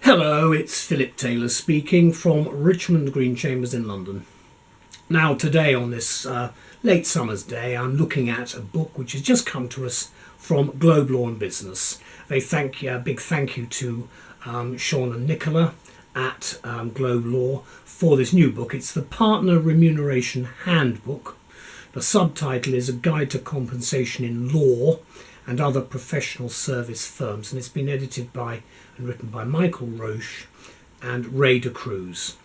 Hello, it's Philip Taylor speaking from Richmond Green Chambers in London. Now today on this late summer's day I'm looking at a book which has just come to us from Globe Law and Business. A big thank you to Sean and Nicola at Globe Law for this new book. It's the Partner Remuneration Handbook. The subtitle is A Guide to Compensation in Law and Other Professional Service Firms, and it's been edited by and written by Michael Roch and Ray de Cruz.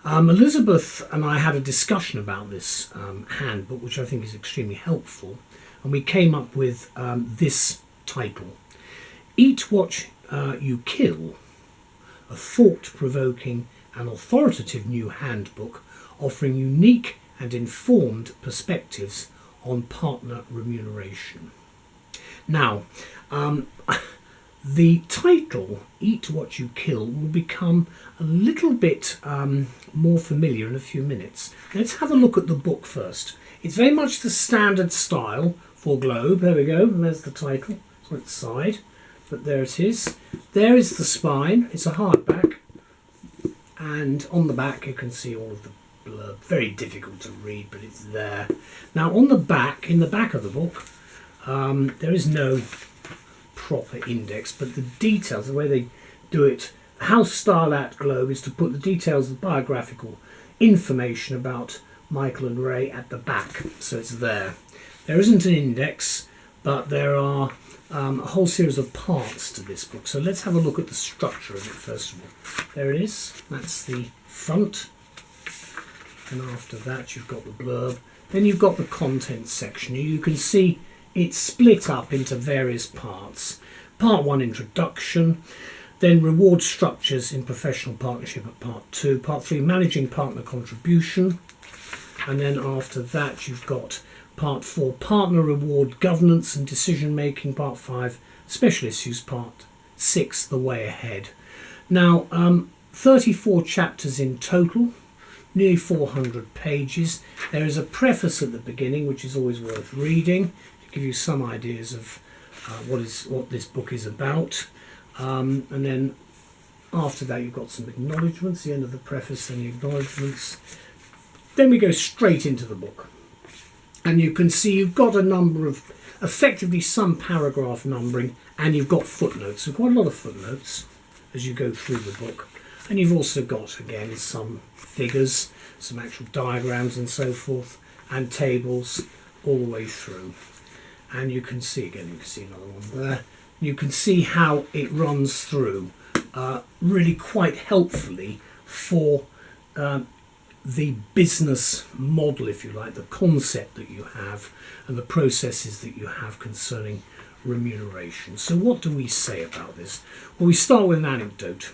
Elizabeth and I had a discussion about this handbook, which I think is extremely helpful, and we came up with this title: Eat What You Kill, a thought-provoking and authoritative new handbook offering unique and informed perspectives on partner remuneration. Now, the title, Eat What You Kill, will become a little bit more familiar in a few minutes. Let's have a look at the book first. It's very much the standard style for Globe. There we go, and there's the title. It's on its side, but there it is. There is the spine. It's a hardback, and on the back you can see all of the blurb. Very difficult to read, but it's there. Now on the back, in the back of the book, there is no proper index, but the details, the way they do it, the house style at Globe is to put the details of biographical information about Michael and Ray at the back, so it's there. There isn't an index, but there are a whole series of parts to this book, so let's have a look at the structure of it first of all. There it is, that's the front, and after that you've got the blurb, then you've got the contents section. You can see it's split up into various parts. Part 1, introduction, then reward structures in professional partnership at part 2, part 3, managing partner contribution, and then after that you've got part 4, partner reward governance and decision making, part 5, special issues, part 6, the way ahead. Now 34 chapters in total, nearly 400 pages. There is a preface at the beginning which is always worth reading, give you some ideas of what this book is about, and then after that you've got some acknowledgements, the end of the preface and the acknowledgements. Then we go straight into the book, and you can see you've got a number of, effectively some paragraph numbering, and you've got footnotes, so quite a lot of footnotes as you go through the book. And you've also got, again, some figures, some actual diagrams and so forth, and tables all the way through. And you can see, again, you can see another one there. You can see how it runs through really quite helpfully for the business model, if you like, the concept that you have and the processes that you have concerning remuneration. So what do we say about this? Well, we start with an anecdote.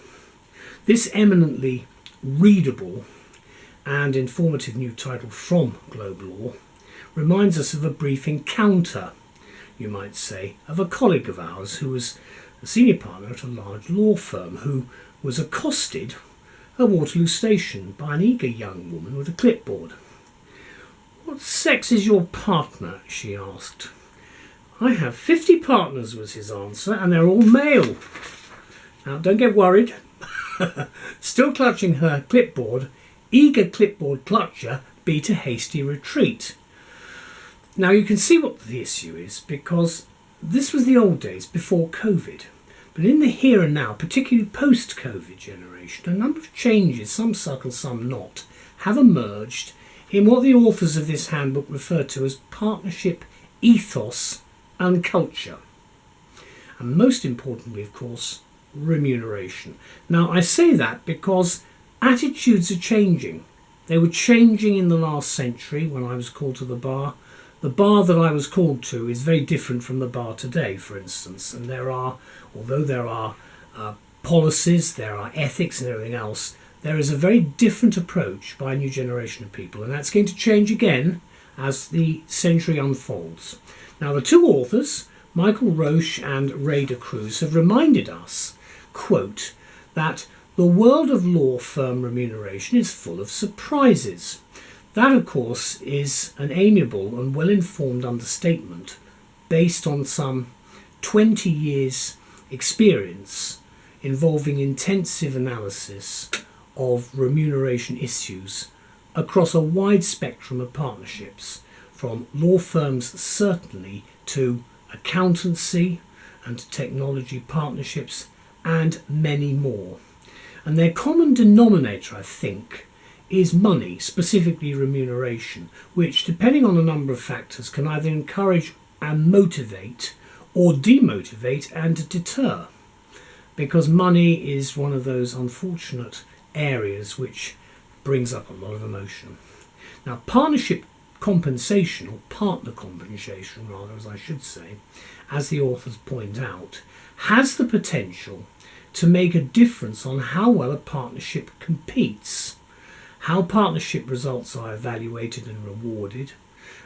This eminently readable and informative new title from Globe Law reminds us of a brief encounter, you might say, of a colleague of ours who was a senior partner at a large law firm who was accosted at Waterloo Station by an eager young woman with a clipboard. "What sex is your partner?" she asked. "I have 50 partners," was his answer, "and they're all male." Now don't get worried. Still clutching her clipboard, eager clipboard clutcher beat a hasty retreat. Now you can see what the issue is, because this was the old days before COVID. But in the here and now, particularly post-COVID generation, a number of changes, some subtle, some not, have emerged in what the authors of this handbook refer to as partnership ethos and culture. And most importantly, of course, remuneration. Now I say that because attitudes are changing. They were changing in the last century when I was called to the bar. The bar that I was called to is very different from the bar today, for instance, and although there are policies, there are ethics and everything else, there is a very different approach by a new generation of people, and that's going to change again as the century unfolds. Now the two authors, Michael Roch and Ray de Cruz, have reminded us, quote, that the world of law firm remuneration is full of surprises. That, of course, is an amiable and well-informed understatement based on some 20 years' experience involving intensive analysis of remuneration issues across a wide spectrum of partnerships, from law firms certainly to accountancy and technology partnerships and many more. And their common denominator, I think, is money, specifically remuneration, which, depending on a number of factors, can either encourage and motivate or demotivate and deter, because money is one of those unfortunate areas which brings up a lot of emotion. Now, partnership compensation, or partner compensation rather, as I should say, as the authors point out, has the potential to make a difference on how well a partnership competes, how partnership results are evaluated and rewarded,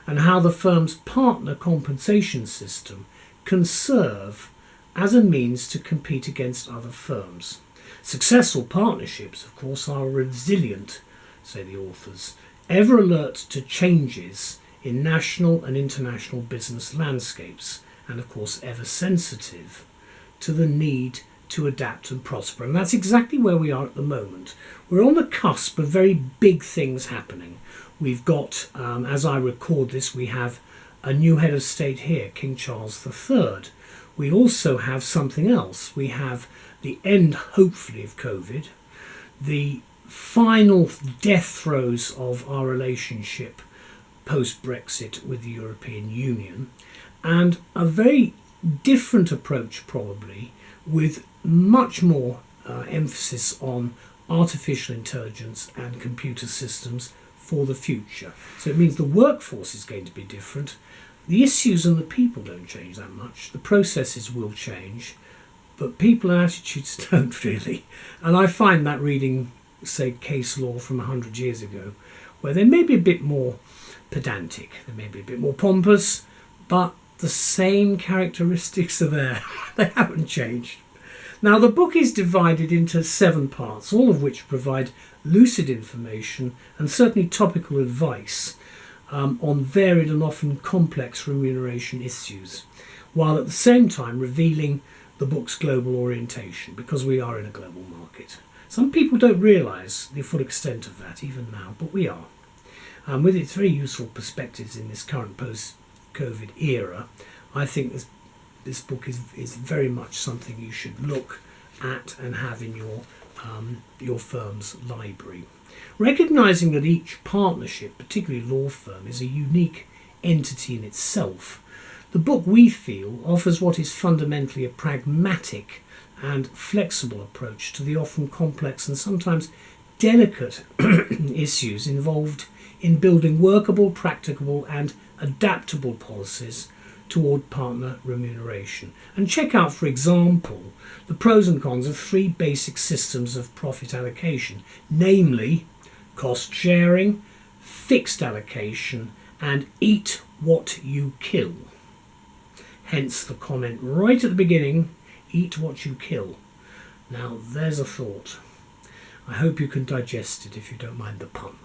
and how the firm's partner compensation system can serve as a means to compete against other firms. Successful partnerships, of course, are resilient, say the authors, ever alert to changes in national and international business landscapes, and of course ever sensitive to the need to adapt and prosper. And that's exactly where we are at the moment. We're on the cusp of very big things happening. We've got, as I record this, we have a new head of state here, King Charles III. We also have something else. We have the end, hopefully, of COVID, the final death throes of our relationship post-Brexit with the European Union, and a very different approach probably, with much more emphasis on artificial intelligence and computer systems for the future. So it means the workforce is going to be different. The issues and the people don't change that much. The processes will change, but people and attitudes don't really. And I find that reading, say, case law from 100 years ago, where they may be a bit more pedantic, they may be a bit more pompous, but the same characteristics are there. They haven't changed. Now, the book is divided into 7 parts, all of which provide lucid information and certainly topical advice on varied and often complex remuneration issues, while at the same time revealing the book's global orientation, because we are in a global market. Some people don't realise the full extent of that even now, but we are. With its very useful perspectives in this current post-COVID era, I think this book is very much something you should look at and have in your firm's library. Recognising that each partnership, particularly law firm, is a unique entity in itself, the book, we feel, offers what is fundamentally a pragmatic and flexible approach to the often complex and sometimes delicate issues involved in building workable, practicable and adaptable policies toward partner remuneration. And check out, for example, the pros and cons of 3 basic systems of profit allocation, namely cost sharing, fixed allocation and eat what you kill. Hence the comment right at the beginning, eat what you kill. Now there's a thought. I hope you can digest it if you don't mind the pun.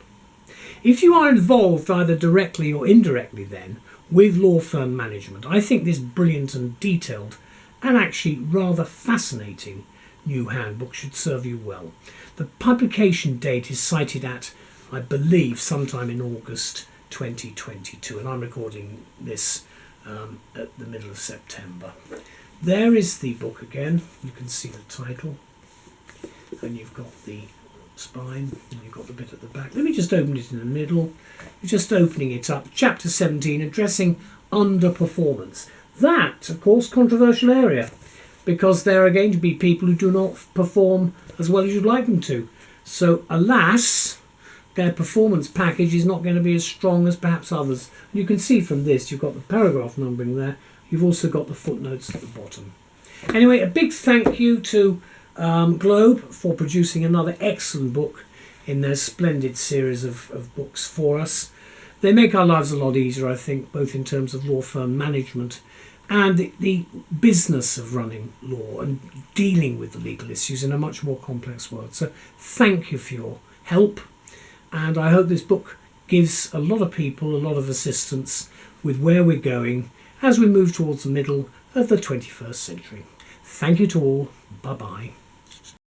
If you are involved either directly or indirectly then with law firm management, I think this brilliant and detailed and actually rather fascinating new handbook should serve you well. The publication date is cited at, I believe, sometime in August 2022, and I'm recording this at the middle of September. There is the book again. You can see the title, and you've got the spine, and you've got the bit at the back. Let me just open it in the middle. Just opening it up. Chapter 17, addressing underperformance. That, of course, controversial area, because there are going to be people who do not perform as well as you'd like them to. So, alas, their performance package is not going to be as strong as perhaps others. You can see from this, you've got the paragraph numbering there. You've also got the footnotes at the bottom. Anyway, a big thank you to Globe for producing another excellent book in their splendid series of books for us. They make our lives a lot easier, I think, both in terms of law firm management and the business of running law and dealing with the legal issues in a much more complex world. So thank you for your help, and I hope this book gives a lot of people a lot of assistance with where we're going as we move towards the middle of the 21st century. Thank you to all. Bye-bye.